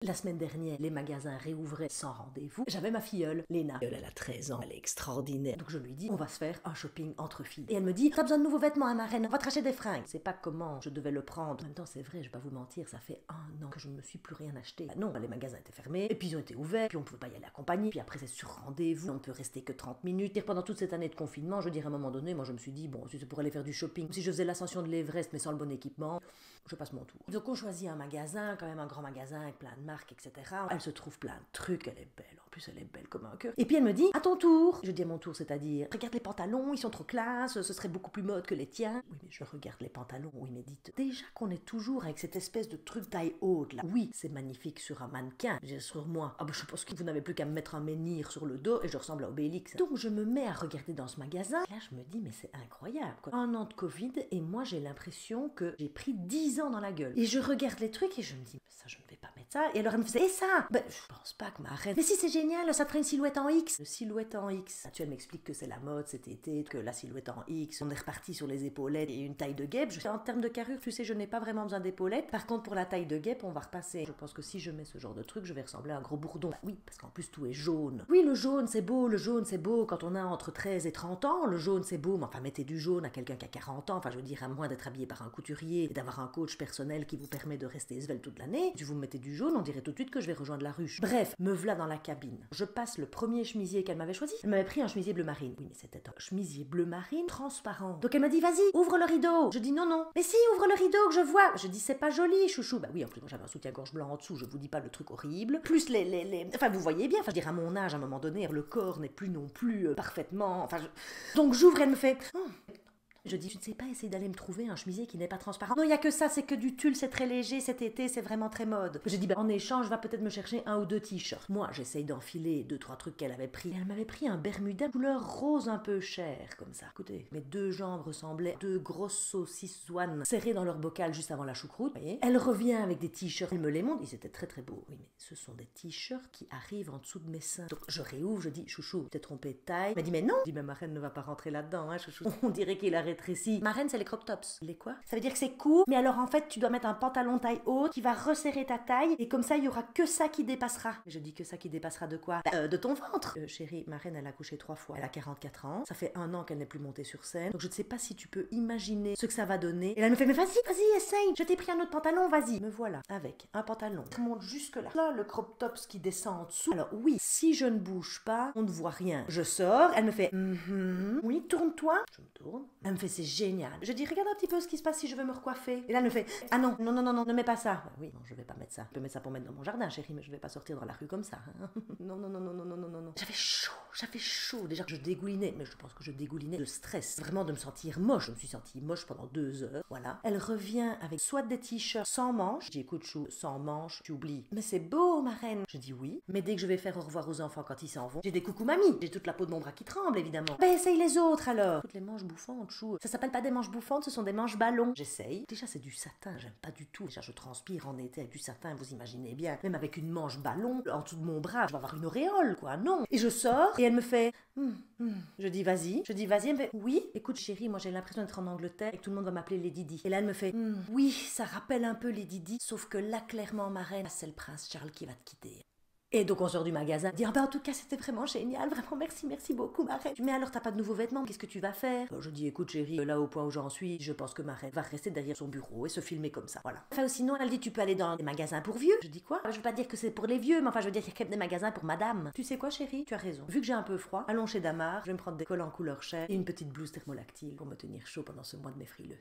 La semaine dernière, les magasins réouvraient sans rendez-vous. J'avais ma filleule, Léna. Elle a 13 ans, elle est extraordinaire. Donc je lui dis, on va se faire un shopping entre filles. Et elle me dit, t'as besoin de nouveaux vêtements à ma reine, on va te racheter des fringues. Je sais pas comment je devais le prendre. En même temps, c'est vrai, je vais pas vous mentir, ça fait 1 an que je ne me suis plus rien acheté. Bah non, les magasins étaient fermés, et puis ils ont été ouverts, puis on pouvait pas y aller accompagné, puis après c'est sur rendez-vous, on ne peut rester que 30 minutes. Et pendant toute cette année de confinement, je dirais à un moment donné, moi je me suis dit, bon, si c'est pour aller faire du shopping, si je faisais l'ascension de l'Everest mais sans le bon équipement, je passe mon tour. Donc on choisit un magasin, quand même un grand magasin avec plein de marques, etc. Elle se trouve plein de trucs, elle est belle, en plus elle est belle comme un cœur. Et puis elle me dit, à ton tour. Je dis à mon tour, c'est-à-dire, regarde les pantalons, ils sont trop classe, ce serait beaucoup plus mode que les tiens. Oui mais je regarde les pantalons, oui mais dites, déjà qu'on est toujours avec cette espèce de truc taille haute là. Oui, c'est magnifique sur un mannequin, j'ai sur moi. Ah bah je pense que vous n'avez plus qu'à me mettre un menhir sur le dos et je ressemble à Obélix. Donc je me mets à regarder dans ce magasin, là je me dis mais c'est incroyable quoi. 1 an de Covid et moi j'ai l'impression que j'ai pris 10 ans dans la gueule. Et je regarde les trucs et je me dis, ça je ne vais pas mettre ça. Et alors elle me faisait, et ça? Ben je pense pas que ma reine. Mais si c'est génial, ça te ferait une silhouette en X. Le silhouette en X. Tu elle m'explique que c'est la mode cet été, que la silhouette en X, on est reparti sur les épaulettes et une taille de guêpe. En termes de carrure, tu sais, je n'ai pas vraiment besoin d'épaulettes. Par contre, pour la taille de guêpe, on va repasser. Je pense que si je mets ce genre de truc, je vais ressembler à un gros bourdon. Bah oui, parce qu'en plus tout est jaune. Oui, le jaune c'est beau, le jaune c'est beau quand on a entre 13 et 30 ans. Le jaune c'est beau, mais enfin mettez du jaune à quelqu'un qui a 40 ans. Enfin je veux dire, à moins d'être habillé par un couturier et d'avoir un coach personnel qui vous permet de rester svelte toute l'année. Si vous me mettez du jaune, on dirait tout de suite que je vais rejoindre la ruche. Bref, me v'là dans la cabine. Je passe le premier chemisier qu'elle m'avait choisi. Elle m'avait pris un chemisier bleu marine. Oui, mais c'était un chemisier bleu marine transparent. Donc elle m'a dit, vas-y, ouvre le rideau. Je dis non, non. Mais si, ouvre le rideau que je vois. Je dis, c'est pas joli, chouchou. Bah oui, en plus, moi j'avais un soutien-gorge blanc en dessous, je vous dis pas le truc horrible. Plus Enfin, vous voyez bien, enfin, je veux dire, à mon âge, à un moment donné, le corps n'est plus non plus parfaitement. Enfin, donc j'ouvre, elle me fait. Je dis, je ne sais pas, essayer d'aller me trouver un chemisier qui n'est pas transparent. Non, il n'y a que ça, c'est que du tulle, c'est très léger, cet été, c'est vraiment très mode. J'ai dit, bah, en échange, va peut-être me chercher 1 ou 2 t-shirts. Moi, j'essaye d'enfiler 2-3 trucs qu'elle avait pris. Elle m'avait pris un Bermuda couleur rose un peu cher, comme ça. Écoutez, mes 2 jambes ressemblaient à 2 grosses saucisses zouanes serrées dans leur bocal juste avant la choucroute. Vous voyez, elle revient avec des t-shirts, elle me les montre, ils étaient très très beaux. Oui, mais ce sont des t-shirts qui arrivent en dessous de mes seins. Donc je réouvre, je dis, chouchou, t'es trompé de taille. Elle m'a dit, mais non. Je dis, mais ma reine ne va pas rentrer là-dedans, hein, chouchou. On dirait qu'il a rétréci. Ma reine, c'est les crop tops. Les quoi? Ça veut dire que c'est court, mais alors en fait, tu dois mettre un pantalon taille haute qui va resserrer ta taille et comme ça, il y aura que ça qui dépassera. Je dis que ça qui dépassera de quoi? De ton ventre. Chérie, ma reine, elle a accouché 3 fois. Elle a 44 ans. Ça fait 1 an qu'elle n'est plus montée sur scène. Donc je ne sais pas si tu peux imaginer ce que ça va donner. Et là, elle me fait, mais vas-y, vas-y, essaye. Je t'ai pris un autre pantalon, vas-y. Me voilà avec un pantalon qui monte jusque là. Là, le crop tops qui descend en dessous. Alors oui, si je ne bouge pas, on ne voit rien. Je sors, elle me fait, oui, tourne-toi. Je me tourne. Elle me fait, c'est génial. Je dis, regarde un petit peu ce qui se passe si je veux me recoiffer. Et là, elle me fait, ah non, non, non, non, non, ne mets pas ça. Bah oui, non, je vais pas mettre ça. Je peux mettre ça pour mettre dans mon jardin, chérie, mais je vais pas sortir dans la rue comme ça. Hein. Non, non, non, non, non, non, non, non, non. J'avais chaud. Déjà que je dégoulinais, mais je pense que je dégoulinais de stress. Vraiment de me sentir moche. Je me suis sentie moche pendant 2 heures. Voilà. Elle revient avec soit des t-shirts sans manches. Je dis, écoute, chou, sans manches, tu oublies. Mais c'est beau, ma reine. Je dis oui. Mais dès que je vais faire au revoir aux enfants quand ils s'en vont, j'ai des coucou mamie. J'ai toute la peau de mon bras qui tremble, évidemment. Ben, essaye les autres alors. Toutes les manches bouffantes, chou. Ça s'appelle pas des manches bouffantes, ce sont des manches ballons. J'essaye. Déjà, c'est du satin, j'aime pas du tout. Déjà, je transpire en été avec du satin, vous imaginez bien. Même avec une manche ballon, en dessous de mon bras, je vais avoir une auréole, quoi. Non. Et je sors, et elle me fait... Je dis, vas-y. Elle me fait, oui. Écoute, chérie, moi, j'ai l'impression d'être en Angleterre et que tout le monde va m'appeler Lady Di. Et là, elle me fait, oui, ça rappelle un peu Lady Di, sauf que là, clairement, ma reine, c'est le prince Charles qui va te quitter. Et donc on sort du magasin, dit, ah ben en tout cas c'était vraiment génial, vraiment merci beaucoup ma reine. Mais alors t'as pas de nouveaux vêtements, qu'est-ce que tu vas faire? Je dis, écoute chérie, là au point où j'en suis, je pense que ma reine va rester derrière son bureau et se filmer comme ça, voilà. Enfin sinon elle dit, tu peux aller dans des magasins pour vieux. Je dis quoi? Je veux pas dire que c'est pour les vieux, mais enfin je veux dire qu'il y a quand même des magasins pour madame. Tu sais quoi chérie? Tu as raison. Vu que j'ai un peu froid, allons chez Damar, je vais me prendre des collants couleur chair et une petite blouse thermolactile pour me tenir chaud pendant ce mois de mai frileux.